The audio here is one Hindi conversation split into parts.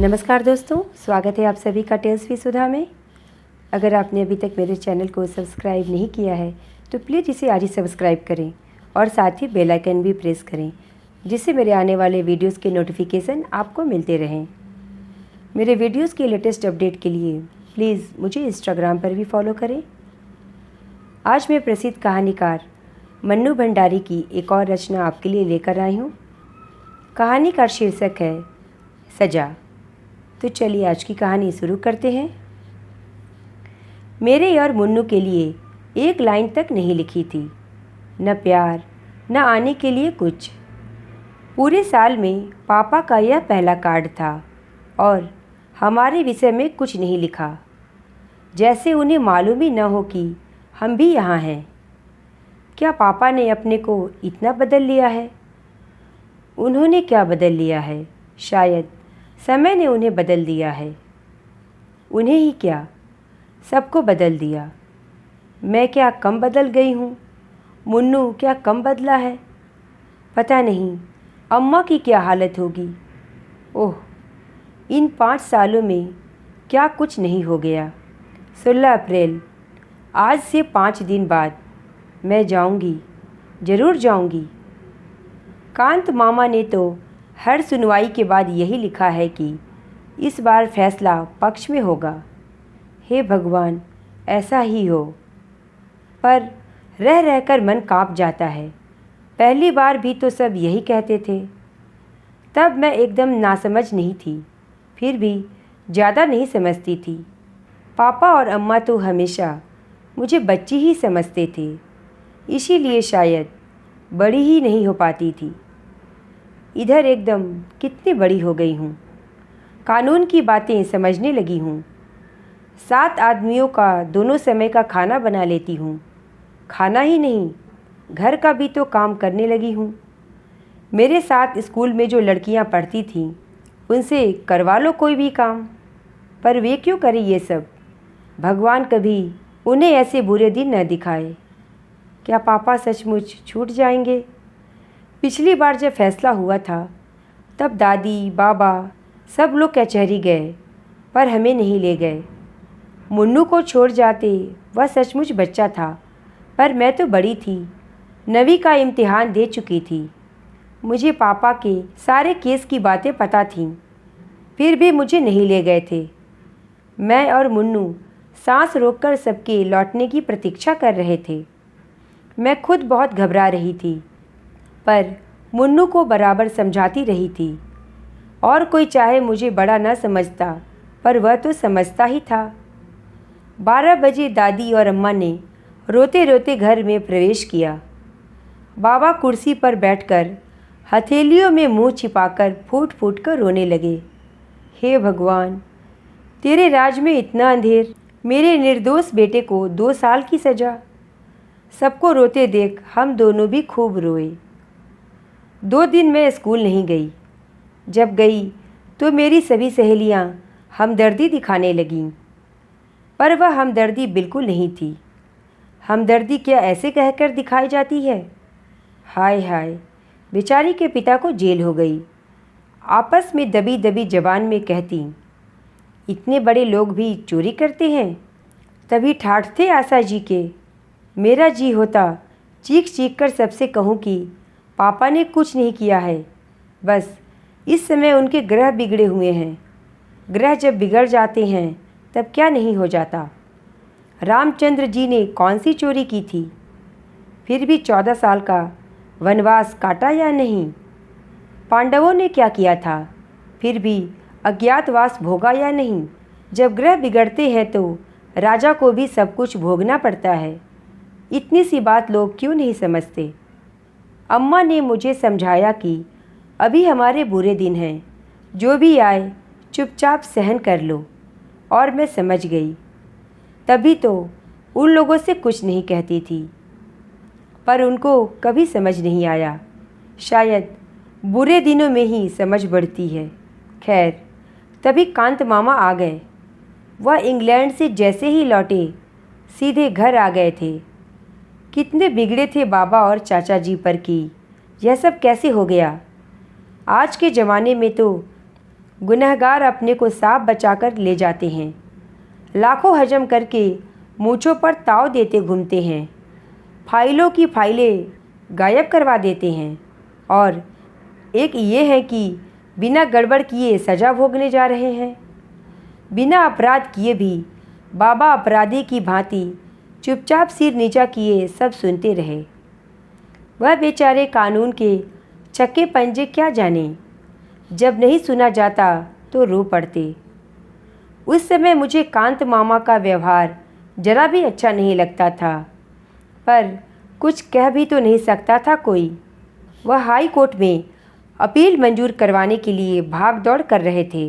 नमस्कार दोस्तों, स्वागत है आप सभी का टेल्स विद सुधा में। अगर आपने अभी तक मेरे चैनल को सब्सक्राइब नहीं किया है तो प्लीज़ इसे आज ही सब्सक्राइब करें और साथ ही बेल आइकन भी प्रेस करें, जिससे मेरे आने वाले वीडियोस के नोटिफिकेशन आपको मिलते रहें। मेरे वीडियोस के लेटेस्ट अपडेट के लिए प्लीज़ मुझे इंस्टाग्राम पर भी फॉलो करें। आज मैं प्रसिद्ध कहानीकार मन्नू भंडारी की एक और रचना आपके लिए लेकर आई हूँ। कहानी का शीर्षक है सजा। तो चलिए आज की कहानी शुरू करते हैं। मेरे और मुन्नू के लिए एक लाइन तक नहीं लिखी थी, न प्यार न आने के लिए कुछ। पूरे साल में पापा का यह पहला कार्ड था और हमारे विषय में कुछ नहीं लिखा, जैसे उन्हें मालूम ही न हो कि हम भी यहाँ हैं। क्या पापा ने अपने को इतना बदल लिया है? उन्होंने क्या बदल लिया है? शायद समय ने उन्हें बदल दिया है। उन्हें ही क्या, सबको बदल दिया। मैं क्या कम बदल गई हूँ? मुन्नू क्या कम बदला है? पता नहीं अम्मा की क्या हालत होगी। ओह, इन 5 सालों में क्या कुछ नहीं हो गया। 16 अप्रैल, आज से 5 दिन बाद मैं जाऊँगी, ज़रूर जाऊँगी। कांत मामा ने तो हर सुनवाई के बाद यही लिखा है कि इस बार फैसला पक्ष में होगा। हे भगवान, ऐसा ही हो। पर रह रहकर मन कांप जाता है। पहली बार भी तो सब यही कहते थे। तब मैं एकदम नासमझ नहीं थी, फिर भी ज़्यादा नहीं समझती थी। पापा और अम्मा तो हमेशा मुझे बच्ची ही समझते थे, इसीलिए शायद बड़ी ही नहीं हो पाती थी। इधर एकदम कितनी बड़ी हो गई हूँ, कानून की बातें समझने लगी हूँ। 7 आदमियों का दोनों समय का खाना बना लेती हूँ। खाना ही नहीं, घर का भी तो काम करने लगी हूँ। मेरे साथ स्कूल में जो लड़कियाँ पढ़ती थीं, उनसे करवा लो कोई भी काम। पर वे क्यों करें ये सब? भगवान कभी उन्हें ऐसे बुरे दिन न दिखाए। क्या पापा सचमुच छूट जाएंगे? पिछली बार जब फैसला हुआ था तब दादी बाबा सब लोग कचहरी गए, पर हमें नहीं ले गए। मुन्नू को छोड़ जाते, वह सचमुच बच्चा था, पर मैं तो बड़ी थी, 9वीं का इम्तिहान दे चुकी थी। मुझे पापा के सारे केस की बातें पता थीं, फिर भी मुझे नहीं ले गए थे। मैं और मुन्नू सांस रोककर सबके लौटने की प्रतीक्षा कर रहे थे। मैं खुद बहुत घबरा रही थी, पर मुन्नू को बराबर समझाती रही थी। और कोई चाहे मुझे बड़ा न समझता, पर वह तो समझता ही था। 12 बजे दादी और अम्मा ने रोते रोते घर में प्रवेश किया। बाबा कुर्सी पर बैठकर हथेलियों में मुंह छिपाकर फूट फूट कर रोने लगे। हे भगवान, तेरे राज में इतना अंधेर, मेरे निर्दोष बेटे को 2 साल की सज़ा। सबको रोते देख हम दोनों भी खूब रोए। 2 दिन मैं स्कूल नहीं गई। जब गई तो मेरी सभी सहेलियां हमदर्दी दिखाने लगीं, पर वह हमदर्दी बिल्कुल नहीं थी। हमदर्दी क्या ऐसे कहकर दिखाई जाती है? हाय हाय, बेचारी के पिता को जेल हो गई। आपस में दबी दबी जबान में कहती, इतने बड़े लोग भी चोरी करते हैं। तभी ठाठ थे आशा जी के। मेरा जी होता चीख चीख कर सबसे कहूँ कि पापा ने कुछ नहीं किया है, बस इस समय उनके ग्रह बिगड़े हुए हैं। ग्रह जब बिगड़ जाते हैं तब क्या नहीं हो जाता। रामचंद्र जी ने कौन सी चोरी की थी? फिर भी 14 साल का वनवास काटा या नहीं? पांडवों ने क्या किया था? फिर भी अज्ञातवास भोगा या नहीं? जब ग्रह बिगड़ते हैं तो राजा को भी सब कुछ भोगना पड़ता है। इतनी सी बात लोग क्यों नहीं समझते? अम्मा ने मुझे समझाया कि अभी हमारे बुरे दिन हैं, जो भी आए चुपचाप सहन कर लो, और मैं समझ गई। तभी तो उन लोगों से कुछ नहीं कहती थी, पर उनको कभी समझ नहीं आया। शायद बुरे दिनों में ही समझ बढ़ती है। खैर, तभी कांत मामा आ गए। वह इंग्लैंड से जैसे ही लौटे सीधे घर आ गए थे। कितने बिगड़े थे बाबा और चाचा जी पर कि यह सब कैसे हो गया। आज के ज़माने में तो गुनहगार अपने को सांप बचाकर ले जाते हैं, लाखों हजम करके मूंछों पर ताव देते घूमते हैं, फाइलों की फाइलें गायब करवा देते हैं, और एक ये है कि बिना गड़बड़ किए सज़ा भोगने जा रहे हैं। बिना अपराध किए भी बाबा अपराधी की भांति चुपचाप सिर नीचा किए सब सुनते रहे। वह बेचारे कानून के छक्के पंजे क्या जाने, जब नहीं सुना जाता तो रो पड़ते। उस समय मुझे कांत मामा का व्यवहार जरा भी अच्छा नहीं लगता था, पर कुछ कह भी तो नहीं सकता था कोई। वह हाई कोर्ट में अपील मंजूर करवाने के लिए भाग दौड़ कर रहे थे।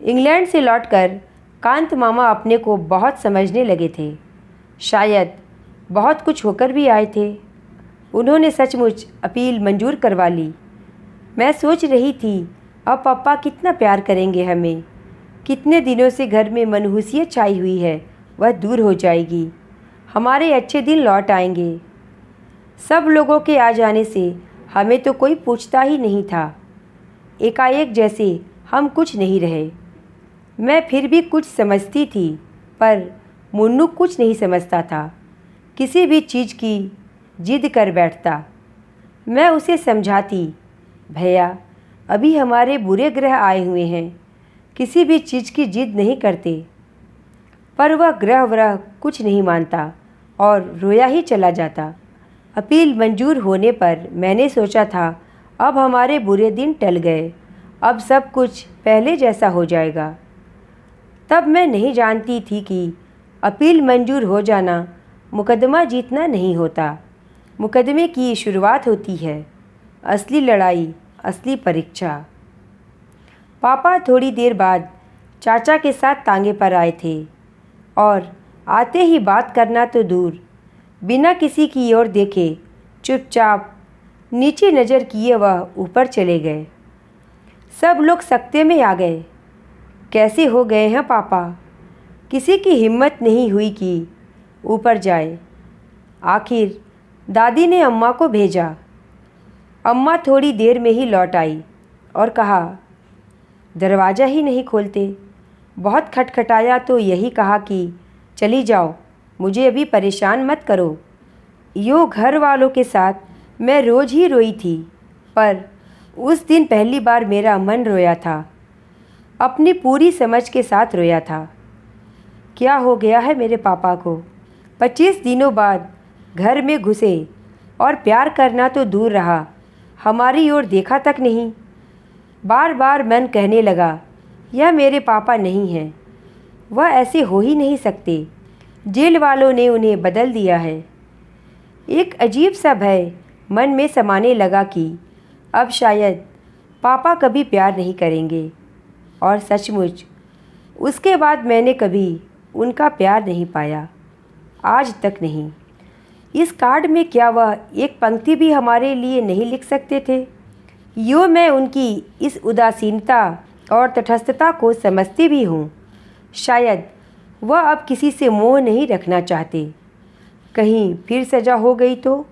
इंग्लैंड से लौटकर कांत मामा अपने को बहुत समझने लगे थे, शायद बहुत कुछ होकर भी आए थे। उन्होंने सचमुच अपील मंजूर करवा ली। मैं सोच रही थी अब पापा कितना प्यार करेंगे हमें, कितने दिनों से घर में मनहूसियत छाई हुई है वह दूर हो जाएगी, हमारे अच्छे दिन लौट आएंगे। सब लोगों के आ जाने से हमें तो कोई पूछता ही नहीं था। एकाएक जैसे हम कुछ नहीं रहे। मैं फिर भी कुछ समझती थी, पर मुन्नू कुछ नहीं समझता था। किसी भी चीज़ की जिद कर बैठता। मैं उसे समझाती, भैया अभी हमारे बुरे ग्रह आए हुए हैं, किसी भी चीज़ की जिद नहीं करते। पर वह ग्रह व्रह कुछ नहीं मानता और रोया ही चला जाता। अपील मंजूर होने पर मैंने सोचा था अब हमारे बुरे दिन टल गए, अब सब कुछ पहले जैसा हो जाएगा। तब मैं नहीं जानती थी कि अपील मंजूर हो जाना मुकदमा जीतना नहीं होता। मुकदमे की शुरुआत होती है असली लड़ाई, असली परीक्षा। पापा थोड़ी देर बाद चाचा के साथ तांगे पर आए थे और आते ही बात करना तो दूर, बिना किसी की ओर देखे चुपचाप नीचे नज़र किए वह ऊपर चले गए। सब लोग सकते में आ गए। कैसे हो गए हैं पापा? किसी की हिम्मत नहीं हुई कि ऊपर जाए। आखिर दादी ने अम्मा को भेजा। अम्मा थोड़ी देर में ही लौट आई और कहा, दरवाज़ा ही नहीं खोलते। बहुत खटखटाया तो यही कहा कि चली जाओ, मुझे अभी परेशान मत करो। यूँ घर वालों के साथ मैं रोज़ ही रोई थी, पर उस दिन पहली बार मेरा मन रोया था, अपनी पूरी समझ के साथ रोया था। क्या हो गया है मेरे पापा को? 25 दिनों बाद घर में घुसे और प्यार करना तो दूर रहा, हमारी ओर देखा तक नहीं। बार बार मन कहने लगा, यह मेरे पापा नहीं हैं, वह ऐसे हो ही नहीं सकते। जेल वालों ने उन्हें बदल दिया है। एक अजीब सा भय मन में समाने लगा कि अब शायद पापा कभी प्यार नहीं करेंगे। और सचमुच उसके बाद मैंने कभी उनका प्यार नहीं पाया, आज तक नहीं। इस कार्ड में क्या वह एक पंक्ति भी हमारे लिए नहीं लिख सकते थे? यूँ मैं उनकी इस उदासीनता और तटस्थता को समझती भी हूँ। शायद वह अब किसी से मोह नहीं रखना चाहते। कहीं फिर सजा हो गई तो?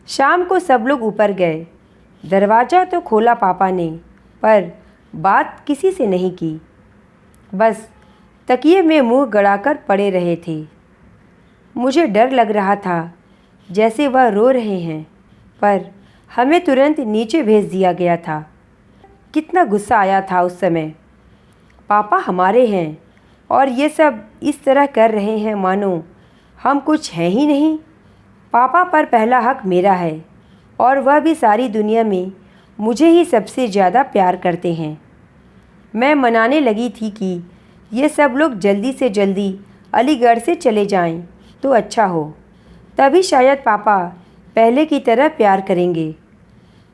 शाम को सब लोग ऊपर गए। दरवाज़ा तो खोला पापा ने, पर बात किसी से नहीं की। बस तकिए में मुंह गड़ाकर पड़े रहे थे। मुझे डर लग रहा था जैसे वह रो रहे हैं, पर हमें तुरंत नीचे भेज दिया गया था। कितना गुस्सा आया था उस समय। पापा हमारे हैं और ये सब इस तरह कर रहे हैं मानो हम कुछ हैं ही नहीं। पापा पर पहला हक मेरा है और वह भी सारी दुनिया में मुझे ही सबसे ज़्यादा प्यार करते हैं। मैं मनाने लगी थी कि ये सब लोग जल्दी से जल्दी अलीगढ़ से चले जाएं तो अच्छा हो, तभी शायद पापा पहले की तरह प्यार करेंगे।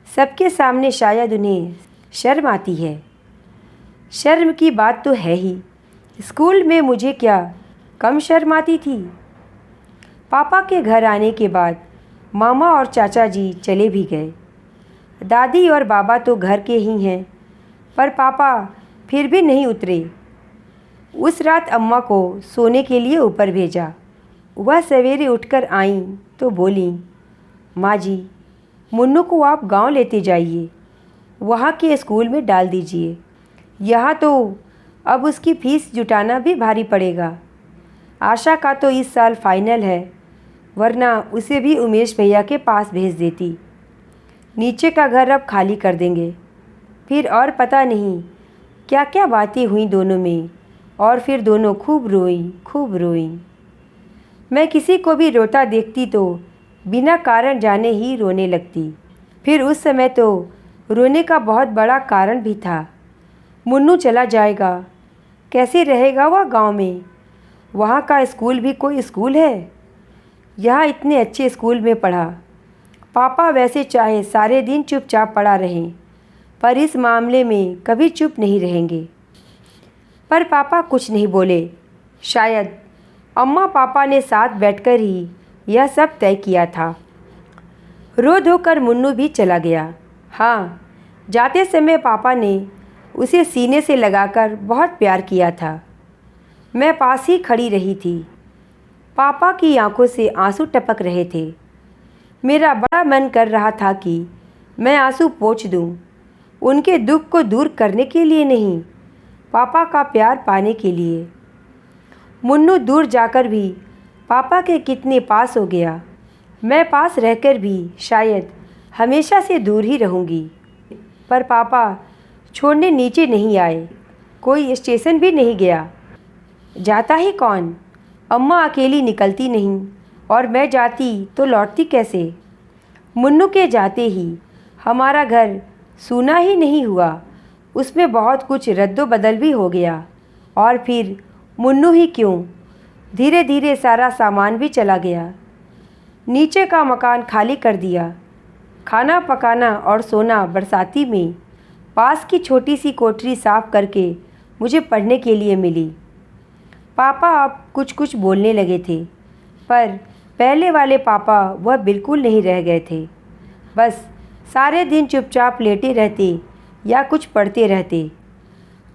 सबके सामने शायद उन्हें शर्म आती है। शर्म की बात तो है ही, स्कूल में मुझे क्या कम शर्म आती थी। पापा के घर आने के बाद मामा और चाचा जी चले भी गए। दादी और बाबा तो घर के ही हैं, पर पापा फिर भी नहीं उतरे। उस रात अम्मा को सोने के लिए ऊपर भेजा। वह सवेरे उठकर आईं तो बोली, माँ जी, मुन्नू को आप गांव लेते जाइए, वहाँ के स्कूल में डाल दीजिए। यहाँ तो अब उसकी फीस जुटाना भी भारी पड़ेगा। आशा का तो इस साल फाइनल है, वरना उसे भी उमेश भैया के पास भेज देती। नीचे का घर अब खाली कर देंगे। फिर और पता नहीं क्या क्या बातें हुई दोनों में, और फिर दोनों खूब रोईं। मैं किसी को भी रोता देखती तो बिना कारण जाने ही रोने लगती। फिर उस समय तो रोने का बहुत बड़ा कारण भी था। मुन्नू चला जाएगा, कैसे रहेगा वह गांव में? वहाँ का स्कूल भी कोई स्कूल है? यहाँ इतने अच्छे स्कूल में पढ़ा। पापा वैसे चाहे सारे दिन चुपचाप पड़ा रहें, पर इस मामले में कभी चुप नहीं रहेंगे। पर पापा कुछ नहीं बोले। शायद अम्मा पापा ने साथ बैठकर ही यह सब तय किया था। रो धोकर मुन्नू भी चला गया। हाँ, जाते समय पापा ने उसे सीने से लगाकर बहुत प्यार किया था। मैं पास ही खड़ी रही थी। पापा की आंखों से आंसू टपक रहे थे। मेरा बड़ा मन कर रहा था कि मैं आंसू पोंछ दूं, उनके दुख को दूर करने के लिए नहीं, पापा का प्यार पाने के लिए। मुन्नू दूर जाकर भी पापा के कितने पास हो गया। मैं पास रहकर भी शायद हमेशा से दूर ही रहूँगी। पर पापा छोड़ने नीचे नहीं आए, कोई स्टेशन भी नहीं गया। जाता ही कौन? अम्मा अकेली निकलती नहीं, और मैं जाती तो लौटती कैसे? मुन्नू के जाते ही हमारा घर सूना ही नहीं हुआ, उसमें बहुत कुछ रद्दो-बदल भी हो गया। और फिर मुन्नू ही क्यों, धीरे धीरे सारा सामान भी चला गया। नीचे का मकान खाली कर दिया। खाना पकाना और सोना बरसाती में पास की छोटी सी कोठरी साफ करके मुझे पढ़ने के लिए मिली। पापा अब कुछ कुछ बोलने लगे थे, पर पहले वाले पापा वह बिल्कुल नहीं रह गए थे। बस सारे दिन चुपचाप लेटे रहते या कुछ पढ़ते रहते।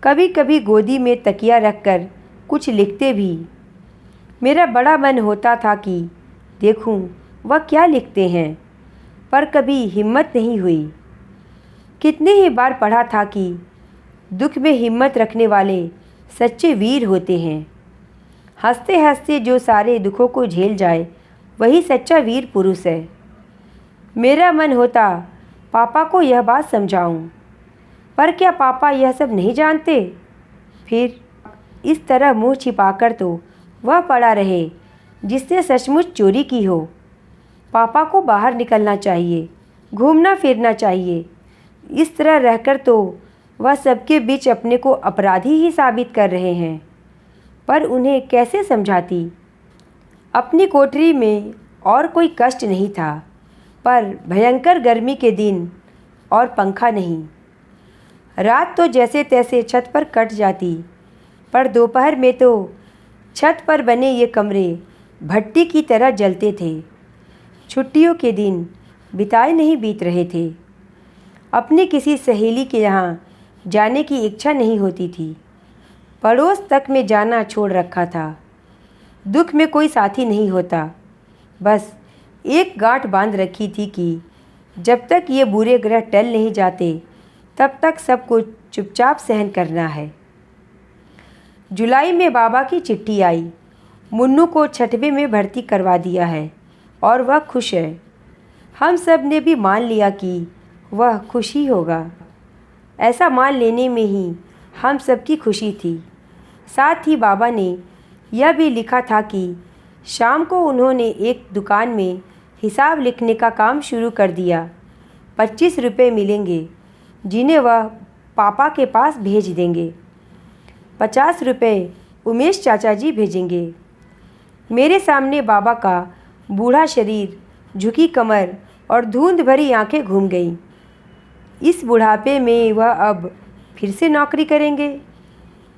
कभी कभी गोदी में तकिया रखकर कुछ लिखते भी। मेरा बड़ा मन होता था कि देखूं वह क्या लिखते हैं, पर कभी हिम्मत नहीं हुई। कितनी ही बार पढ़ा था कि दुख में हिम्मत रखने वाले सच्चे वीर होते हैं। हंसते हंसते जो सारे दुखों को झेल जाए, वही सच्चा वीर पुरुष है। मेरा मन होता पापा को यह बात समझाऊं, पर क्या पापा यह सब नहीं जानते? फिर इस तरह मुंह छिपाकर तो वह पड़ा रहे जिसने सचमुच चोरी की हो। पापा को बाहर निकलना चाहिए, घूमना फिरना चाहिए। इस तरह रहकर तो वह सबके बीच अपने को अपराधी ही साबित कर रहे हैं। पर उन्हें कैसे समझाती? अपनी कोठरी में और कोई कष्ट नहीं था, पर भयंकर गर्मी के दिन और पंखा नहीं। रात तो जैसे तैसे छत पर कट जाती, पर दोपहर में तो छत पर बने ये कमरे भट्टी की तरह जलते थे। छुट्टियों के दिन बिताए नहीं बीत रहे थे। अपनी किसी सहेली के यहाँ जाने की इच्छा नहीं होती थी। पड़ोस तक में जाना छोड़ रखा था। दुख में कोई साथी नहीं होता। बस एक गांठ बांध रखी थी कि जब तक ये बुरे ग्रह टल नहीं जाते, तब तक सब कुछ चुपचाप सहन करना है। जुलाई में बाबा की चिट्ठी आई। मुन्नू को 6वीं में भर्ती करवा दिया है और वह खुश है। हम सब ने भी मान लिया कि वह खुश ही होगा। ऐसा मान लेने में ही हम सबकी खुशी थी। साथ ही बाबा ने यह भी लिखा था कि शाम को उन्होंने एक दुकान में हिसाब लिखने का काम शुरू कर दिया। 25 रुपये मिलेंगे, जिन्हें वह पापा के पास भेज देंगे। 50 रुपये उमेश चाचा जी भेजेंगे। मेरे सामने बाबा का बूढ़ा शरीर, झुकी कमर और धुंध भरी आंखें घूम गईं। इस बुढ़ापे में वह अब फिर से नौकरी करेंगे।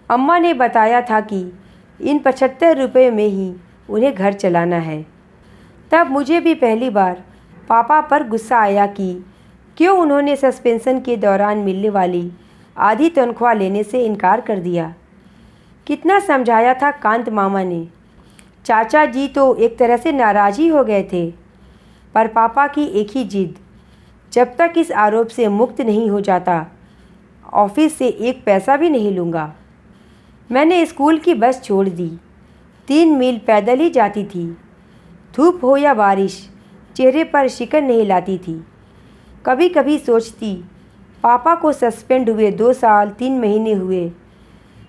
अम्मा ने बताया था कि इन 75 रुपये में ही उन्हें घर चलाना है। तब मुझे भी पहली बार पापा पर गुस्सा आया कि क्यों उन्होंने सस्पेंशन के दौरान मिलने वाली आधी तनख्वाह लेने से इनकार कर दिया। कितना समझाया था कांत मामा ने। चाचा जी तो एक तरह से नाराज़ ही हो गए थे, पर पापा की एक ही जिद, जब तक इस आरोप से मुक्त नहीं हो जाता ऑफिस से एक पैसा भी नहीं लूँगा। मैंने स्कूल की बस छोड़ दी। 3 मील पैदल ही जाती थी। धूप हो या बारिश, चेहरे पर शिकन नहीं लाती थी। कभी कभी सोचती, पापा को सस्पेंड हुए 2 साल 3 महीने हुए।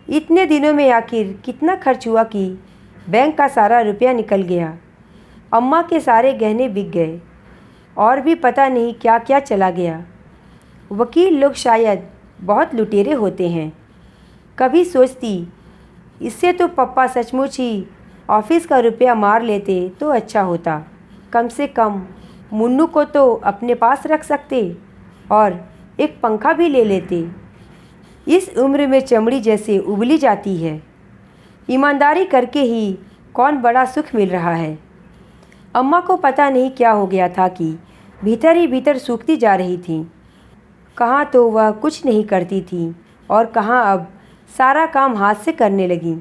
इतने दिनों में आखिर कितना खर्च हुआ कि बैंक का सारा रुपया निकल गया। अम्मा के सारे गहने बिक गए और भी पता नहीं क्या क्या चला गया। वकील लोग शायद बहुत लुटेरे होते हैं। कभी सोचती, इससे तो पप्पा सचमुच ही ऑफिस का रुपया मार लेते तो अच्छा होता। कम से कम मुन्नू को तो अपने पास रख सकते और एक पंखा भी ले लेते। इस उम्र में चमड़ी जैसे उबली जाती है। ईमानदारी करके ही कौन बड़ा सुख मिल रहा है। अम्मा को पता नहीं क्या हो गया था कि भीतर ही भीतर सूखती जा रही थी। कहाँ तो वह कुछ नहीं करती थी और कहाँ अब सारा काम हाथ से करने लगी।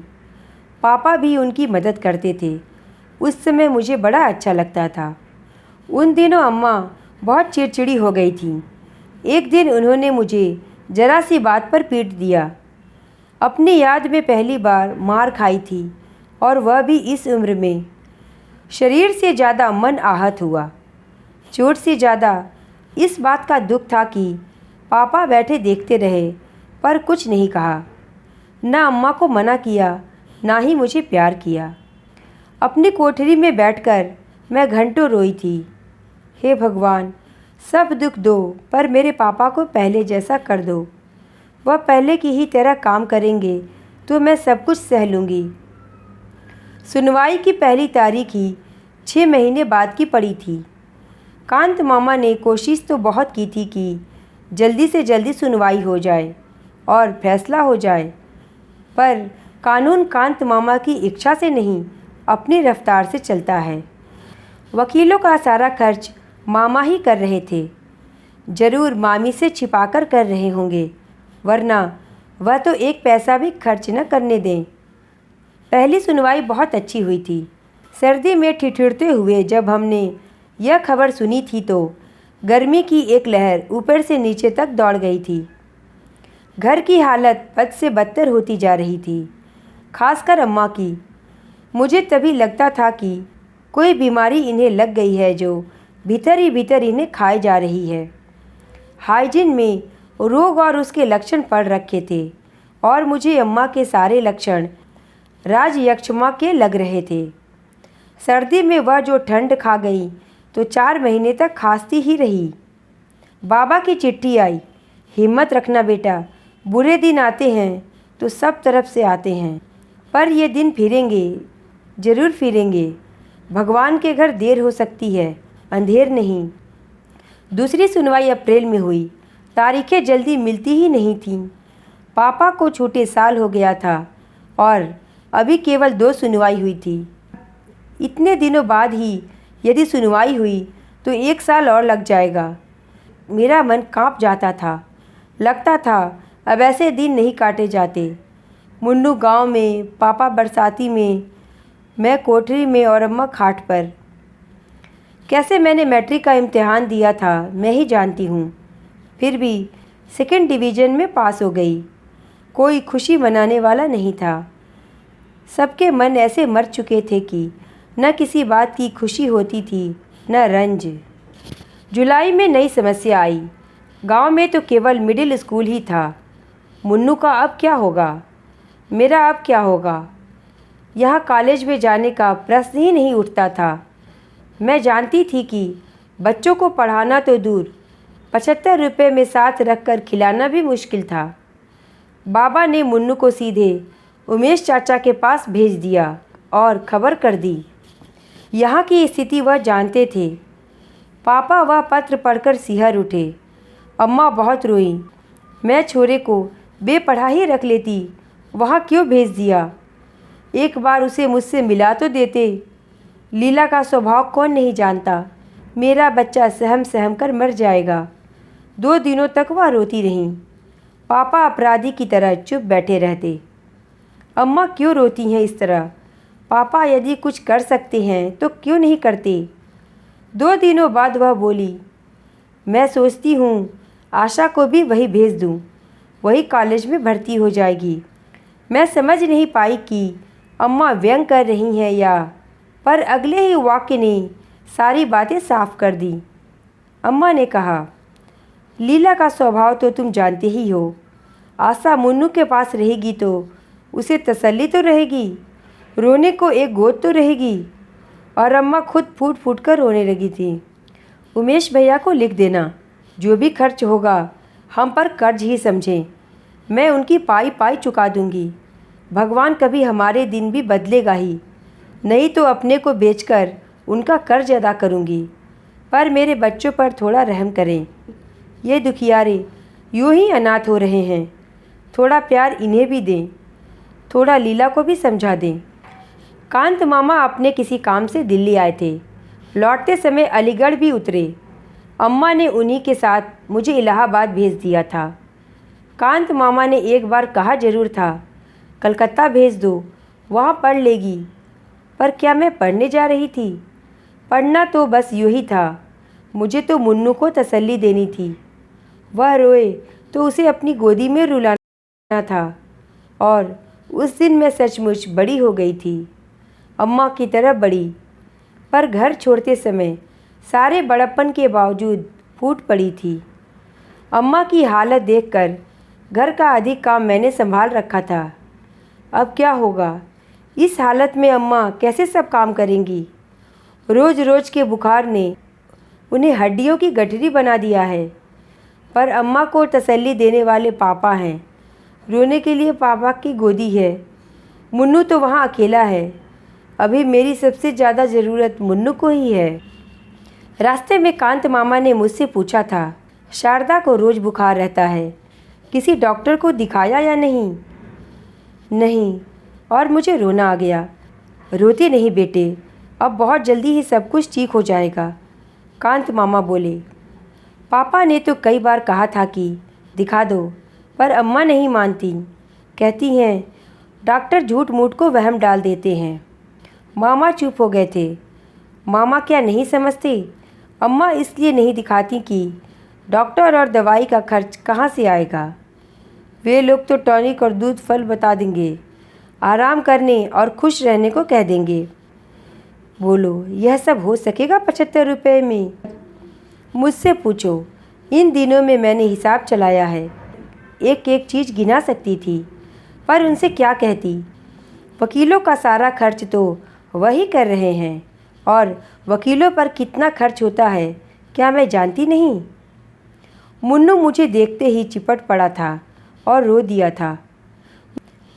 पापा भी उनकी मदद करते थे। उस समय मुझे बड़ा अच्छा लगता था। उन दिनों अम्मा बहुत चिड़चिड़ी हो गई थी। एक दिन उन्होंने मुझे जरा सी बात पर पीट दिया। अपनी याद में पहली बार मार खाई थी और वह भी इस उम्र में। शरीर से ज़्यादा मन आहत हुआ। चोट से ज़्यादा इस बात का दुख था कि पापा बैठे देखते रहे पर कुछ नहीं कहा। ना अम्मा को मना किया, ना ही मुझे प्यार किया। अपनी कोठरी में बैठकर मैं घंटों रोई थी। हे भगवान, सब दुख दो पर मेरे पापा को पहले जैसा कर दो। वह पहले की ही तरह काम करेंगे तो मैं सब कुछ सह लूँगी। सुनवाई की पहली तारीख ही 6 महीने बाद की पड़ी थी। कांत मामा ने कोशिश तो बहुत की थी कि जल्दी से जल्दी सुनवाई हो जाए और फैसला हो जाए, पर कानून कांत मामा की इच्छा से नहीं, अपनी रफ्तार से चलता है। वकीलों का सारा खर्च मामा ही कर रहे थे। ज़रूर मामी से छिपाकर कर रहे होंगे, वरना वह तो एक पैसा भी खर्च न करने दें। पहली सुनवाई बहुत अच्छी हुई थी। सर्दी में ठिठुरते हुए जब हमने यह खबर सुनी थी तो गर्मी की एक लहर ऊपर से नीचे तक दौड़ गई थी। घर की हालत बद से बदतर होती जा रही थी, खासकर अम्मा की। मुझे तभी लगता था कि कोई बीमारी इन्हें लग गई है जो भीतर ही भीतर इन्हें खाए जा रही है। हाइजीन में रोग और उसके लक्षण पड़ रखे थे और मुझे अम्मा के सारे लक्षण राजयक्षमा के लग रहे थे। सर्दी में वह जो ठंड खा गई तो 4 महीने तक खांसती ही रही। बाबा की चिट्ठी आई, हिम्मत रखना बेटा, बुरे दिन आते हैं तो सब तरफ से आते हैं, पर ये दिन फिरेंगे, ज़रूर फिरेंगे। भगवान के घर देर हो सकती है, अंधेर नहीं। दूसरी सुनवाई अप्रैल में हुई। तारीखें जल्दी मिलती ही नहीं थीं। पापा को छूटे साल हो गया था और अभी केवल 2 सुनवाई हुई थी। इतने दिनों बाद ही यदि सुनवाई हुई तो 1 साल और लग जाएगा। मेरा मन कांप जाता था। लगता था अब ऐसे दिन नहीं काटे जाते। मुन्नू गांव में, पापा बरसाती में, मैं कोठरी में और अम्मा खाट पर। कैसे मैंने मैट्रिक का इम्तिहान दिया था मैं ही जानती हूँ। फिर भी 2nd डिवीज़न में पास हो गई। कोई खुशी मनाने वाला नहीं था। सबके मन ऐसे मर चुके थे कि न किसी बात की खुशी होती थी, न रंज। जुलाई में नई समस्या आई। गांव में तो केवल मिडिल स्कूल ही था। मुन्नू का अब क्या होगा? मेरा अब क्या होगा? यहाँ कॉलेज में जाने का प्रश्न ही नहीं उठता था। मैं जानती थी कि बच्चों को पढ़ाना तो दूर, 75 रुपये में साथ रखकर खिलाना भी मुश्किल था। बाबा ने मुन्नू को सीधे उमेश चाचा के पास भेज दिया और खबर कर दी। यहाँ की स्थिति वह जानते थे। पापा वह पत्र पढ़कर सिहर उठे। अम्मा बहुत रोईं। मैं छोरे को बेपढ़ा ही रख लेती, वहाँ क्यों भेज दिया? एक बार उसे मुझसे मिला तो देते। लीला का स्वभाव कौन नहीं जानता। मेरा बच्चा सहम सहम कर मर जाएगा। 2 दिनों तक वह रोती रहीं। पापा अपराधी की तरह चुप बैठे रहते। अम्मा क्यों रोती हैं इस तरह? पापा यदि कुछ कर सकते हैं तो क्यों नहीं करते? 2 दिनों बाद वह बोली, मैं सोचती हूँ आशा को भी वही भेज दूँ। वही कॉलेज में भर्ती हो जाएगी। मैं समझ नहीं पाई कि अम्मा व्यंग कर रही हैं या, पर अगले ही वाक्य ने सारी बातें साफ कर दी। अम्मा ने कहा, लीला का स्वभाव तो तुम जानते ही हो। आशा मुन्नू के पास रहेगी तो उसे तसल्ली तो रहेगी, रोने को एक गोद तो रहेगी। और अम्मा खुद फूट फूट कर रोने लगी थी। उमेश भैया को लिख देना, जो भी खर्च होगा हम पर कर्ज ही समझें। मैं उनकी पाई पाई चुका दूंगी। भगवान कभी हमारे दिन भी बदलेगा ही, नहीं तो अपने को बेचकर उनका कर्ज अदा करूंगी। पर मेरे बच्चों पर थोड़ा रहम करें। ये दुखियारे यूं ही अनाथ हो रहे हैं। थोड़ा प्यार इन्हें भी दें, थोड़ा लीला को भी समझा दें। कांत मामा अपने किसी काम से दिल्ली आए थे। लौटते समय अलीगढ़ भी उतरे। अम्मा ने उन्हीं के साथ मुझे इलाहाबाद भेज दिया था। कांत मामा ने एक बार कहा जरूर था, कलकत्ता भेज दो, वहाँ पढ़ लेगी। पर क्या मैं पढ़ने जा रही थी? पढ़ना तो बस यूँ ही था। मुझे तो मुन्नू को तसल्ली देनी थी। वह रोए तो उसे अपनी गोदी में रुलाना था। और उस दिन मैं सचमुच बड़ी हो गई थी, अम्मा की तरह बड़ी। पर घर छोड़ते समय सारे बड़प्पन के बावजूद फूट पड़ी थी। अम्मा की हालत देखकर घर का अधिक काम मैंने संभाल रखा था। अब क्या होगा? इस हालत में अम्मा कैसे सब काम करेंगी? रोज़ रोज़ के बुखार ने उन्हें हड्डियों की गठरी बना दिया है। पर अम्मा को तसल्ली देने वाले पापा हैं। रोने के लिए पापा की गोदी है। मुन्नू तो वहाँ अकेला है। अभी मेरी सबसे ज़्यादा ज़रूरत मुन्नू को ही है। रास्ते में कांत मामा ने मुझसे पूछा था, शारदा को रोज़ बुखार रहता है, किसी डॉक्टर को दिखाया या नहीं? नहीं। और मुझे रोना आ गया। रोते नहीं बेटे, अब बहुत जल्दी ही सब कुछ ठीक हो जाएगा, कांत मामा बोले। पापा ने तो कई बार कहा था कि दिखा दो, पर अम्मा नहीं मानती। कहती हैं डॉक्टर झूठ मूठ को वहम डाल देते हैं। मामा चुप हो गए थे। मामा क्या नहीं समझते? अम्मा इसलिए नहीं दिखाती कि डॉक्टर और दवाई का खर्च कहाँ से आएगा। वे लोग तो टॉनिक और दूध फल बता देंगे, आराम करने और खुश रहने को कह देंगे। बोलो, यह सब हो सकेगा 75 रुपये में? मुझसे पूछो, इन दिनों में मैंने हिसाब चलाया है, एक एक चीज़ गिना सकती थी, पर उनसे क्या कहती। वकीलों का सारा खर्च तो वही कर रहे हैं, और वकीलों पर कितना खर्च होता है क्या मैं जानती नहीं? मुन्नू मुझे देखते ही चिपट पड़ा था और रो दिया था।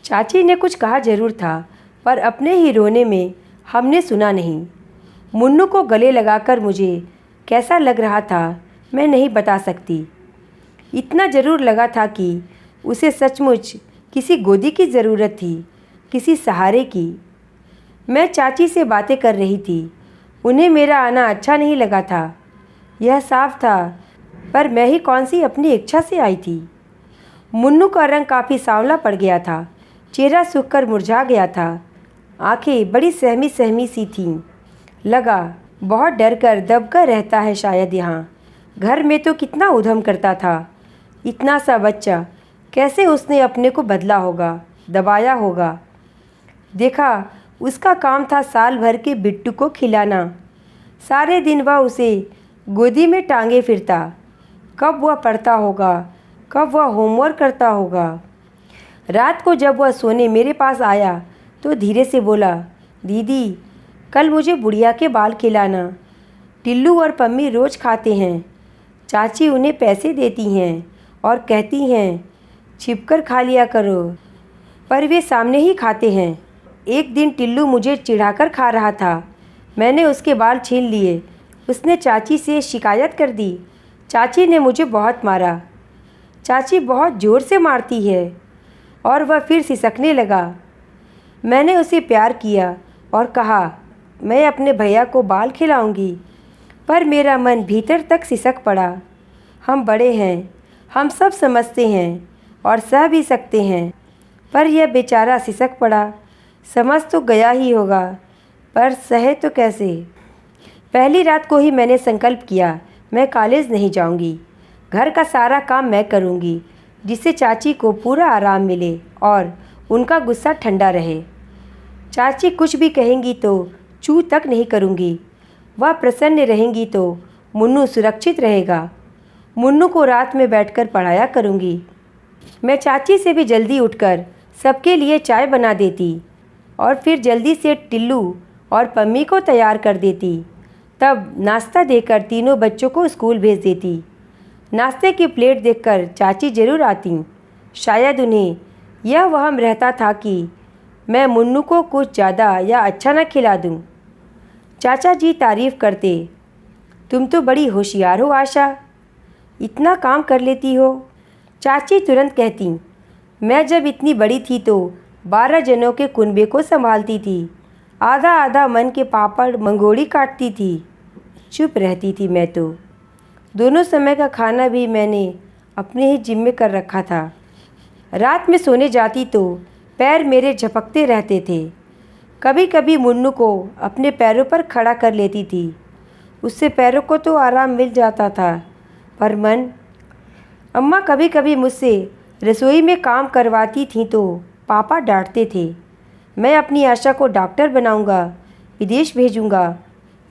चाची ने कुछ कहा जरूर था, पर अपने ही रोने में हमने सुना नहीं। मुन्नू को गले लगाकर मुझे कैसा लग रहा था मैं नहीं बता सकती। इतना ज़रूर लगा था कि उसे सचमुच किसी गोदी की ज़रूरत थी, किसी सहारे की। मैं चाची से बातें कर रही थी। उन्हें मेरा आना अच्छा नहीं लगा था, यह साफ था, पर मैं ही कौन सी अपनी इच्छा से आई थी। मुन्नू का रंग काफ़ी सांवला पड़ गया था, चेहरा सूखकर मुरझा गया था, आंखें बड़ी सहमी सहमी सी थीं। लगा बहुत डर कर दब कर रहता है शायद यहाँ। घर में तो कितना उधम करता था। इतना सा बच्चा, कैसे उसने अपने को बदला होगा, दबाया होगा। देखा, उसका काम था साल भर के बिट्टू को खिलाना। सारे दिन वह उसे गोदी में टांगे फिरता। कब वह पढ़ता होगा, कब वह होमवर्क करता होगा। रात को जब वह सोने मेरे पास आया तो धीरे से बोला, दीदी कल मुझे बुढ़िया के बाल खिलाना। टिल्लू और पम्मी रोज़ खाते हैं। चाची उन्हें पैसे देती हैं और कहती हैं छिपकर खा लिया करो, पर वे सामने ही खाते हैं। एक दिन टिल्लू मुझे चिढ़ाकर खा रहा था। मैंने उसके बाल छीन लिए। उसने चाची से शिकायत कर दी। चाची ने मुझे बहुत मारा। चाची बहुत ज़ोर से मारती है। और वह फिर सिसकने लगा। मैंने उसे प्यार किया और कहा मैं अपने भैया को बाल खिलाऊंगी, पर मेरा मन भीतर तक सिसक पड़ा। हम बड़े हैं, हम सब समझते हैं और सह भी सकते हैं, पर यह बेचारा सिसक पड़ा। समझ तो गया ही होगा, पर सहे तो कैसे। पहली रात को ही मैंने संकल्प किया, मैं कॉलेज नहीं जाऊंगी, घर का सारा काम मैं करूंगी, जिससे चाची को पूरा आराम मिले और उनका गुस्सा ठंडा रहे। चाची कुछ भी कहेंगी तो चू तक नहीं करूँगी। वह प्रसन्न रहेंगी तो मुन्नू सुरक्षित रहेगा। मुन्नू को रात में बैठकर पढ़ाया करूँगी। मैं चाची से भी जल्दी उठकर सबके लिए चाय बना देती और फिर जल्दी से टिल्लू और पम्मी को तैयार कर देती। तब नाश्ता देकर तीनों बच्चों को स्कूल भेज देती। नाश्ते की प्लेट देखकर चाची ज़रूर आती। शायद उन्हें यह वहम रहता था कि मैं मुन्नू को कुछ ज़्यादा या अच्छा न खिला दूं। चाचा जी तारीफ़ करते, तुम तो बड़ी होशियार हो आशा, इतना काम कर लेती हो। चाची तुरंत कहती, मैं जब इतनी बड़ी थी तो 12 जनों के कुनबे को संभालती थी। आधा आधा मन के पापड़ मंगोड़ी काटती थी। चुप रहती थी मैं तो। दोनों समय का खाना भी मैंने अपने ही जिम्मे कर रखा था। रात में सोने जाती तो पैर मेरे झपकते रहते थे। कभी कभी मुन्नू को अपने पैरों पर खड़ा कर लेती थी। उससे पैरों को तो आराम मिल जाता था, पर मन। अम्मा कभी कभी मुझसे रसोई में काम करवाती थीं तो पापा डांटते थे। मैं अपनी आशा को डॉक्टर बनाऊंगा, विदेश भेजूंगा।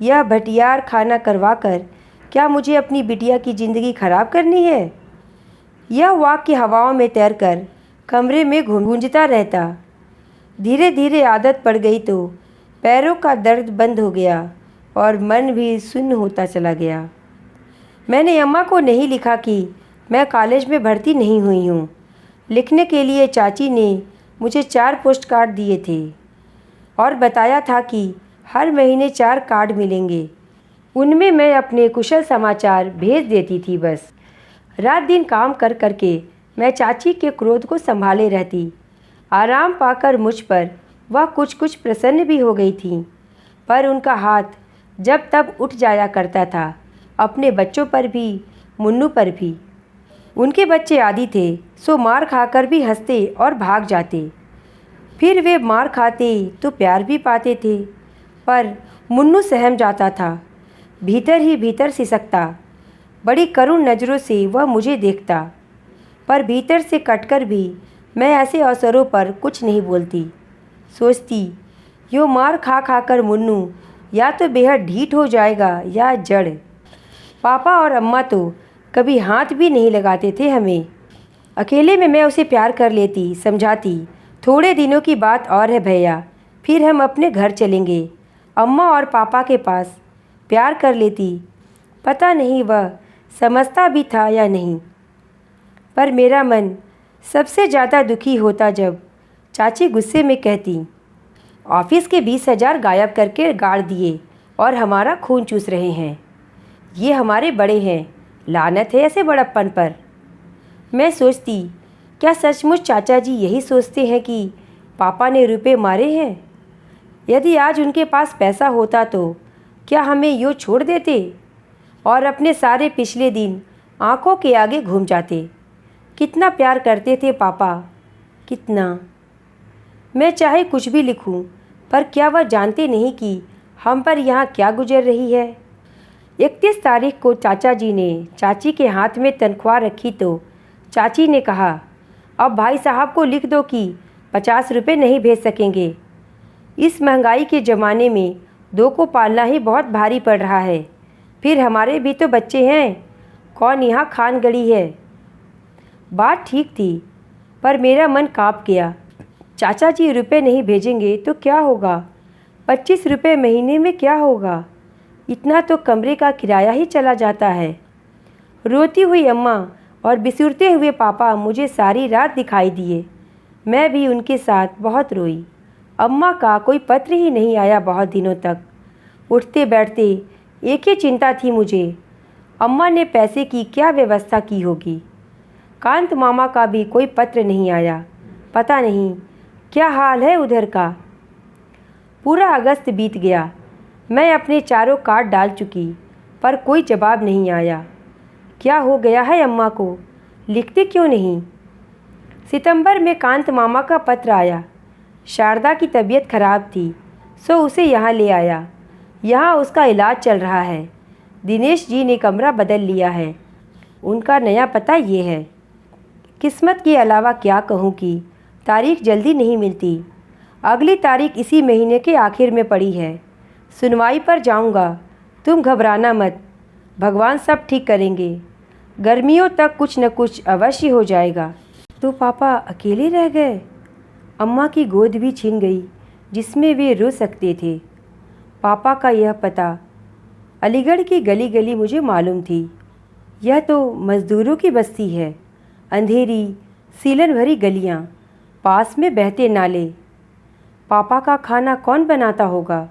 यह भटियार खाना करवाकर क्या मुझे अपनी बिटिया की ज़िंदगी खराब करनी है? यह वाक्य हवाओं में तैरकर कमरे में गूंजता रहता। धीरे धीरे आदत पड़ गई तो पैरों का दर्द बंद हो गया और मन भी शून्य होता चला गया। मैंने अम्मा को नहीं लिखा कि मैं कॉलेज में भर्ती नहीं हुई हूँ। लिखने के लिए चाची ने मुझे 4 पोस्ट कार्ड दिए थे और बताया था कि हर महीने 4 कार्ड मिलेंगे। उनमें मैं अपने कुशल समाचार भेज देती थी। बस रात दिन काम कर करके मैं चाची के क्रोध को संभाले रहती। आराम पाकर मुझ पर वह कुछ कुछ प्रसन्न भी हो गई थी, पर उनका हाथ जब तब उठ जाया करता था, अपने बच्चों पर भी, मुन्नू पर भी। उनके बच्चे आदी थे, सो मार खाकर भी हंसते और भाग जाते। फिर वे मार खाते तो प्यार भी पाते थे, पर मुन्नू सहम जाता था, भीतर ही भीतर सिसकता। बड़ी करुण नज़रों से वह मुझे देखता, पर भीतर से कटकर भी मैं ऐसे अवसरों पर कुछ नहीं बोलती। सोचती, यो मार खा खाकर मुन्नू या तो बेहद ढीठ हो जाएगा या जड़। पापा और अम्मा तो कभी हाथ भी नहीं लगाते थे हमें। अकेले में मैं उसे प्यार कर लेती, समझाती, थोड़े दिनों की बात और है भैया, फिर हम अपने घर चलेंगे। अम्मा और पापा के पास प्यार कर लेती। पता नहीं वह समझता भी था या नहीं, पर मेरा मन सबसे ज़्यादा दुखी होता जब चाची गुस्से में कहती, ऑफिस के 20,000 गायब करके गाड़ दिए और हमारा खून चूस रहे हैं। ये हमारे बड़े हैं, लानत है ऐसे बड़प्पन पर। मैं सोचती, क्या सचमुच चाचा जी यही सोचते हैं कि पापा ने रुपए मारे हैं? यदि आज उनके पास पैसा होता तो क्या हमें यूँ छोड़ देते और अपने सारे पिछले दिन आंखों के आगे घूम जाते? कितना प्यार करते थे पापा, कितना। मैं चाहे कुछ भी लिखूं, पर क्या वह जानते नहीं कि हम पर यहाँ क्या गुजर रही है? 31 तारीख को चाचा जी ने चाची के हाथ में तनख्वाह रखी तो चाची ने कहा, अब भाई साहब को लिख दो कि 50 रुपये नहीं भेज सकेंगे। इस महंगाई के ज़माने में 2 को पालना ही बहुत भारी पड़ रहा है। फिर हमारे भी तो बच्चे हैं, कौन यहाँ खान गड़ी है। बात ठीक थी, पर मेरा मन काँप गया। चाचा जी रुपए नहीं भेजेंगे तो क्या होगा? 25 रुपये महीने में क्या होगा? इतना तो कमरे का किराया ही चला जाता है। रोती हुई अम्मा और बिसुरते हुए पापा मुझे सारी रात दिखाई दिए। मैं भी उनके साथ बहुत रोई। अम्मा का कोई पत्र ही नहीं आया बहुत दिनों तक। उठते बैठते एक ही चिंता थी मुझे, अम्मा ने पैसे की क्या व्यवस्था की होगी। कांत मामा का भी कोई पत्र नहीं आया। पता नहीं क्या हाल है उधर का। पूरा अगस्त बीत गया। मैं अपने चारों कार्ड डाल चुकी, पर कोई जवाब नहीं आया। क्या हो गया है अम्मा को? लिखते क्यों नहीं? सितंबर में कांत मामा का पत्र आया। शारदा की तबीयत खराब थी, सो उसे यहाँ ले आया। यहाँ उसका इलाज चल रहा है। दिनेश जी ने कमरा बदल लिया है। उनका नया पता ये है। किस्मत के अलावा क्या कहूँ कि तारीख जल्दी नहीं मिलती। अगली तारीख इसी महीने के आखिर में पड़ी है। सुनवाई पर जाऊंगा। तुम घबराना मत, भगवान सब ठीक करेंगे। गर्मियों तक कुछ न कुछ अवश्य हो जाएगा। तो पापा अकेले रह गए। अम्मा की गोद भी छिन गई जिसमें वे रो सकते थे। पापा का यह पता अलीगढ़ की गली गली मुझे मालूम थी। यह तो मज़दूरों की बस्ती है। अंधेरी सीलन भरी गलियाँ, पास में बहते नाले। पापा का खाना कौन बनाता होगा?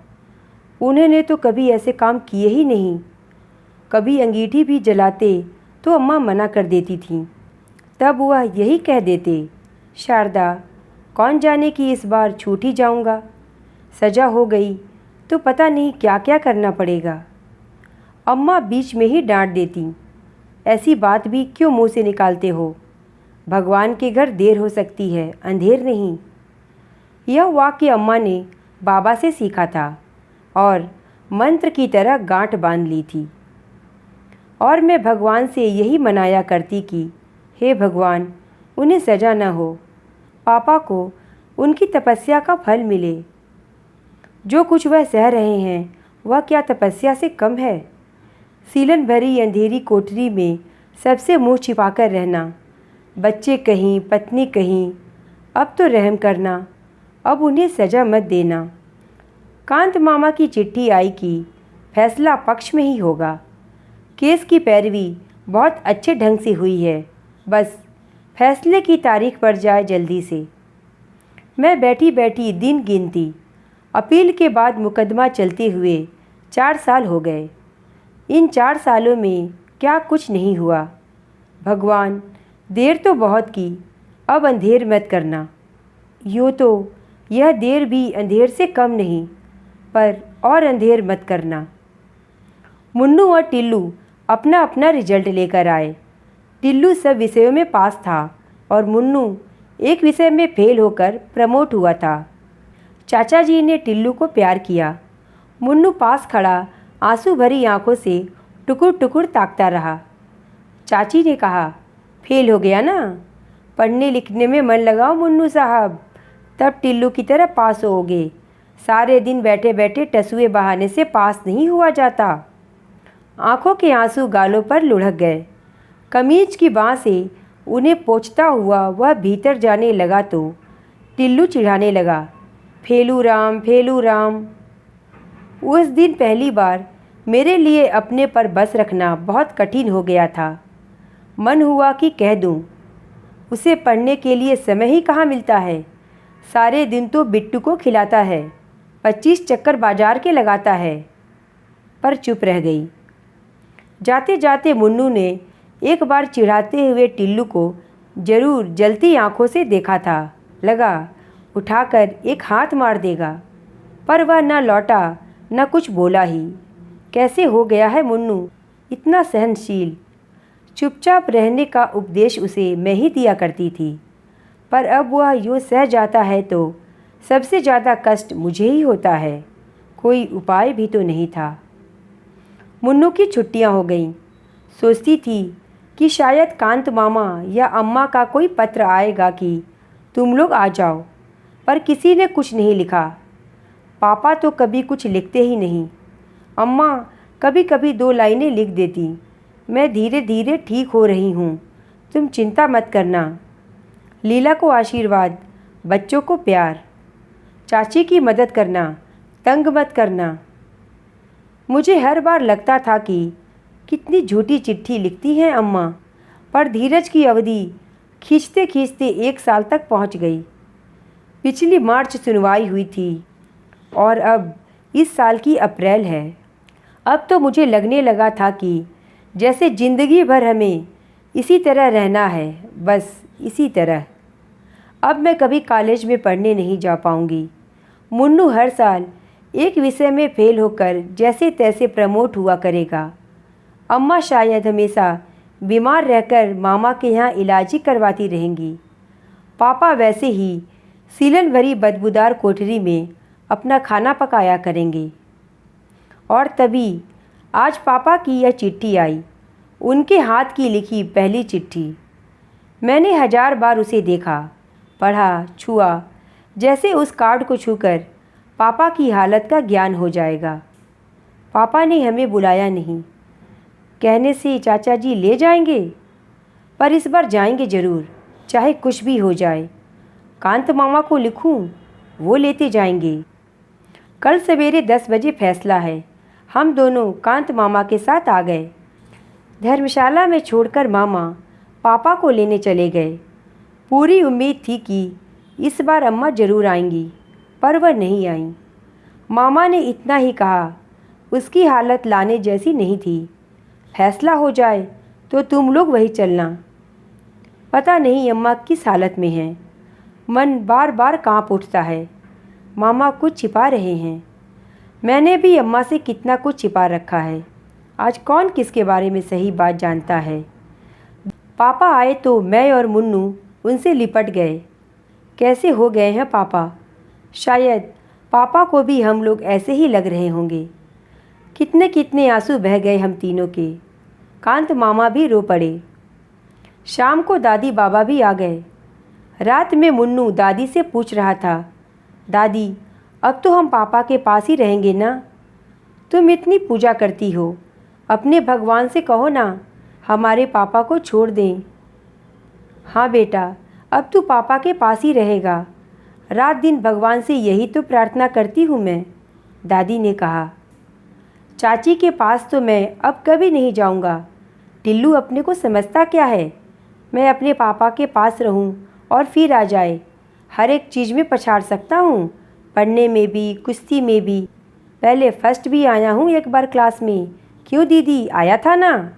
उन्होंने तो कभी ऐसे काम किए ही नहीं। कभी अंगीठी भी जलाते तो अम्मा मना कर देती थीं। तब वह यही कह देते, शारदा, कौन जाने कि इस बार छूट ही जाऊंगा। सजा हो गई तो पता नहीं क्या क्या करना पड़ेगा। अम्मा बीच में ही डांट देती, ऐसी बात भी क्यों मुंह से निकालते हो? भगवान के घर देर हो सकती है, अंधेर नहीं। यह वाक्य अम्मा ने बाबा से सीखा था और मंत्र की तरह गांठ बांध ली थी। और मैं भगवान से यही मनाया करती कि हे भगवान, उन्हें सजा न हो, पापा को उनकी तपस्या का फल मिले। जो कुछ वह सह रहे हैं वह क्या तपस्या से कम है? सीलन भरी अंधेरी कोठरी में सबसे मुंह छिपाकर रहना, बच्चे कहीं, पत्नी कहीं। अब तो रहम करना, अब उन्हें सजा मत देना। कांत मामा की चिट्ठी आई कि फैसला पक्ष में ही होगा। केस की पैरवी बहुत अच्छे ढंग से हुई है, बस फैसले की तारीख पड़ जाए जल्दी से। मैं बैठी बैठी दिन गिनती। अपील के बाद मुकदमा चलते हुए 4 साल हो गए। इन 4 सालों में क्या कुछ नहीं हुआ। भगवान, देर तो बहुत की, अब अंधेर मत करना। यूँ तो यह देर भी अंधेर से कम नहीं, पर और अंधेर मत करना। मुन्नू और टिल्लू अपना अपना रिजल्ट लेकर आए। टिल्लू सब विषयों में पास था और मुन्नू एक विषय में फेल होकर प्रमोट हुआ था। चाचा जी ने टिल्लू को प्यार किया। मुन्नू पास खड़ा आंसू भरी आंखों से टुकुर टुकुर ताकता रहा। चाची ने कहा, फेल हो गया ना, पढ़ने लिखने में मन लगाओ मुन्नू साहब, तब टिल्लू की तरह पास होगे। सारे दिन बैठे बैठे टसुए बहाने से पास नहीं हुआ जाता। आंखों के आंसू गालों पर लुढ़क गए। कमीज की बाँ से उन्हें पोंछता हुआ वह भीतर जाने लगा तो टिल्लू चिढ़ाने लगा, फेलू राम, फेलू राम। उस दिन पहली बार मेरे लिए अपने पर बस रखना बहुत कठिन हो गया था। मन हुआ कि कह दूं, उसे पढ़ने के लिए समय ही कहाँ मिलता है। सारे दिन तो बिट्टू को खिलाता है, 25 चक्कर बाजार के लगाता है। पर चुप रह गई। जाते जाते मुन्नू ने एक बार चिढ़ाते हुए टिल्लू को जरूर जलती आंखों से देखा था। लगा उठाकर एक हाथ मार देगा, पर वह न लौटा न कुछ बोला ही। कैसे हो गया है मुन्नू इतना सहनशील? चुपचाप रहने का उपदेश उसे मैं ही दिया करती थी, पर अब वह यूँ सह जाता है तो सबसे ज़्यादा कष्ट मुझे ही होता है। कोई उपाय भी तो नहीं था। मुन्नू की छुट्टियां हो गईं। सोचती थी कि शायद कांत मामा या अम्मा का कोई पत्र आएगा कि तुम लोग आ जाओ, पर किसी ने कुछ नहीं लिखा। पापा तो कभी कुछ लिखते ही नहीं। अम्मा कभी कभी 2 लाइनें लिख देती, मैं धीरे धीरे ठीक हो रही हूँ, तुम चिंता मत करना। लीला को आशीर्वाद, बच्चों को प्यार, चाची की मदद करना, तंग मत करना। मुझे हर बार लगता था कि कितनी झूठी चिट्ठी लिखती हैं अम्मा, पर धीरज की अवधि खींचते खींचते 1 साल तक पहुंच गई। पिछली मार्च सुनवाई हुई थी और अब इस साल की अप्रैल है। अब तो मुझे लगने लगा था कि जैसे ज़िंदगी भर हमें इसी तरह रहना है, बस इसी तरह। अब मैं कभी कॉलेज में पढ़ने नहीं जा पाऊंगी। मुन्नू हर साल एक विषय में फेल होकर जैसे तैसे प्रमोट हुआ करेगा। अम्मा शायद हमेशा बीमार रहकर मामा के यहाँ इलाज ही करवाती रहेंगी। पापा वैसे ही सीलन भरी बदबूदार कोठरी में अपना खाना पकाया करेंगे। और तभी आज पापा की यह चिट्ठी आई, उनके हाथ की लिखी पहली चिट्ठी। मैंने 1000 बार उसे देखा, पढ़ा, छुआ, जैसे उस कार्ड को छूकर पापा की हालत का ज्ञान हो जाएगा। पापा ने हमें बुलाया नहीं, कहने से चाचा जी ले जाएंगे, पर इस बार जाएंगे ज़रूर, चाहे कुछ भी हो जाए। कांत मामा को लिखूं, वो लेते जाएंगे। कल सवेरे 10 बजे फैसला है। हम दोनों कांत मामा के साथ आ गए। धर्मशाला में छोड़कर मामा पापा को लेने चले गए। पूरी उम्मीद थी कि इस बार अम्मा ज़रूर आएंगी, पर वह नहीं आईं। मामा ने इतना ही कहा, उसकी हालत लाने जैसी नहीं थी। फैसला हो जाए तो तुम लोग वही चलना। पता नहीं अम्मा किस हालत में हैं। मन बार बार कांप उठता है। मामा कुछ छिपा रहे हैं। मैंने भी अम्मा से कितना कुछ छिपा रखा है। आज कौन किसके बारे में सही बात जानता है। पापा आए तो मैं और मुन्नू उनसे लिपट गए। कैसे हो गए हैं पापा? शायद पापा को भी हम लोग ऐसे ही लग रहे होंगे। कितने कितने आंसू बह गए हम तीनों के। कांत मामा भी रो पड़े। शाम को दादी बाबा भी आ गए। रात में मुन्नू दादी से पूछ रहा था, दादी अब तो हम पापा के पास ही रहेंगे ना? तुम इतनी पूजा करती हो, अपने भगवान से कहो ना हमारे पापा को छोड़ दें। हाँ बेटा, अब तू पापा के पास ही रहेगा। रात दिन भगवान से यही तो प्रार्थना करती हूँ मैं, दादी ने कहा। चाची के पास तो मैं अब कभी नहीं जाऊँगा। टिल्लू अपने को समझता क्या है? मैं अपने पापा के पास रहूँ और फिर आ जाए। हर एक चीज़ में पछाड़ सकता हूँ, पढ़ने में भी, कुश्ती में भी। पहले फर्स्ट भी आया हूँ एक बार क्लास में। क्यों दीदी, आया था ना?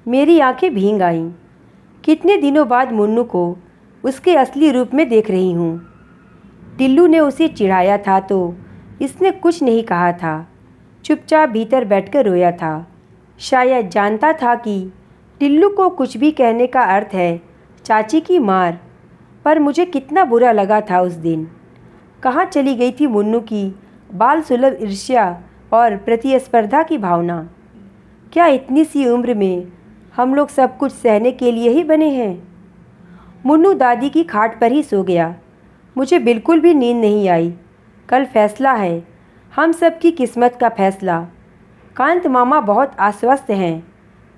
मेरी आंखें भीग आईं। कितने दिनों बाद मुन्नू को उसके असली रूप में देख रही हूँ। टिल्लू ने उसे चिढ़ाया था तो इसने कुछ नहीं कहा था, चुपचाप भीतर बैठकर रोया था। शायद जानता था कि टिल्लू को कुछ भी कहने का अर्थ है चाची की मार। पर मुझे कितना बुरा लगा था उस दिन। कहाँ चली गई थी मुन्नू की बाल सुलभ ईर्ष्या और प्रतिस्पर्धा की भावना? क्या इतनी सी उम्र में हम लोग सब कुछ सहने के लिए ही बने हैं? मुन्नू दादी की खाट पर ही सो गया। मुझे बिल्कुल भी नींद नहीं आई। कल फैसला है, हम सब की किस्मत का फैसला। कांत मामा बहुत आश्वस्त हैं,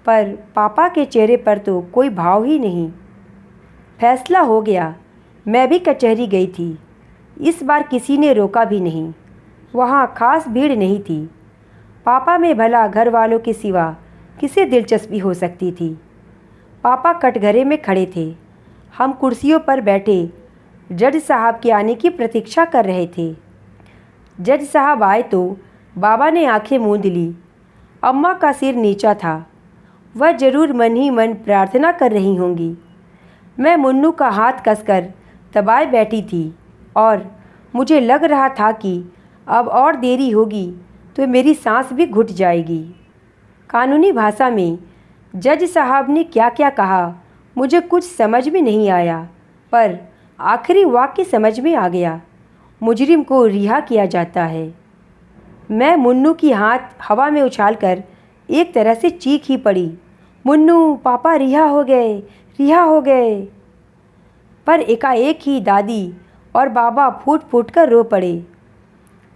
पर पापा के चेहरे पर तो कोई भाव ही नहीं। फैसला हो गया। मैं भी कचहरी गई थी। इस बार किसी ने रोका भी नहीं। वहाँ खास भीड़ नहीं थी। पापा में भला घर वालों के सिवा किसे दिलचस्पी हो सकती थी? पापा कटघरे में खड़े थे। हम कुर्सियों पर बैठे जज साहब के आने की प्रतीक्षा कर रहे थे। जज साहब आए तो बाबा ने आंखें मूंद ली। अम्मा का सिर नीचा था। वह जरूर मन ही मन प्रार्थना कर रही होंगी। मैं मुन्नू का हाथ कसकर दबाए बैठी थी और मुझे लग रहा था कि अब और देरी होगी तो मेरी सांस भी घुट जाएगी। कानूनी भाषा में जज साहब ने क्या क्या कहा मुझे कुछ समझ में नहीं आया, पर आखिरी वाक्य समझ में आ गया। मुजरिम को रिहा किया जाता है। मैं मुन्नू की हाथ हवा में उछालकर एक तरह से चीख ही पड़ी, मुन्नू पापा रिहा हो गए, रिहा हो गए। पर एकाएक ही दादी और बाबा फूट फूट कर रो पड़े।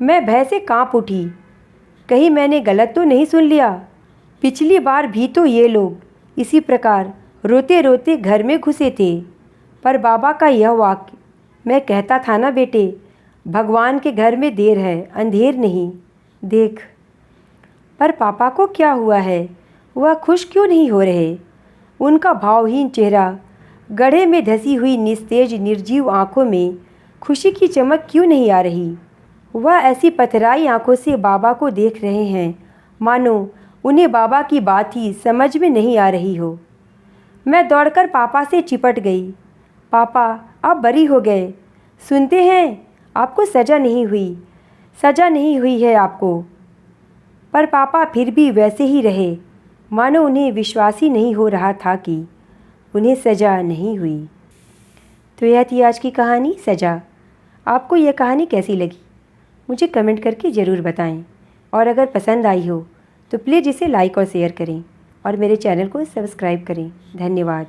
मैं भय से कांप उठी। कहीं मैंने गलत तो नहीं सुन लिया? पिछली बार भी तो ये लोग इसी प्रकार रोते रोते घर में घुसे थे। पर बाबा का यह वाक्य, मैं कहता था ना बेटे, भगवान के घर में देर है, अंधेर नहीं, देख। पर पापा को क्या हुआ है? वह खुश क्यों नहीं हो रहे? उनका भावहीन चेहरा, गड्ढे में धसी हुई निस्तेज निर्जीव आंखों में खुशी की चमक क्यों नहीं आ रही? वह ऐसी पथराई आंखों से बाबा को देख रहे हैं मानो उन्हें बाबा की बात ही समझ में नहीं आ रही हो। मैं दौड़कर पापा से चिपट गई। पापा, आप बरी हो गए। सुनते हैं, आपको सज़ा नहीं हुई, सज़ा नहीं हुई है आपको। पर पापा फिर भी वैसे ही रहे, मानो उन्हें विश्वास ही नहीं हो रहा था कि उन्हें सज़ा नहीं हुई। तो यह थी आज की कहानी सज़ा। आपको यह कहानी कैसी लगी मुझे कमेंट करके ज़रूर बताएं, और अगर पसंद आई हो तो प्लीज़ इसे लाइक और शेयर करें और मेरे चैनल को सब्सक्राइब करें। धन्यवाद।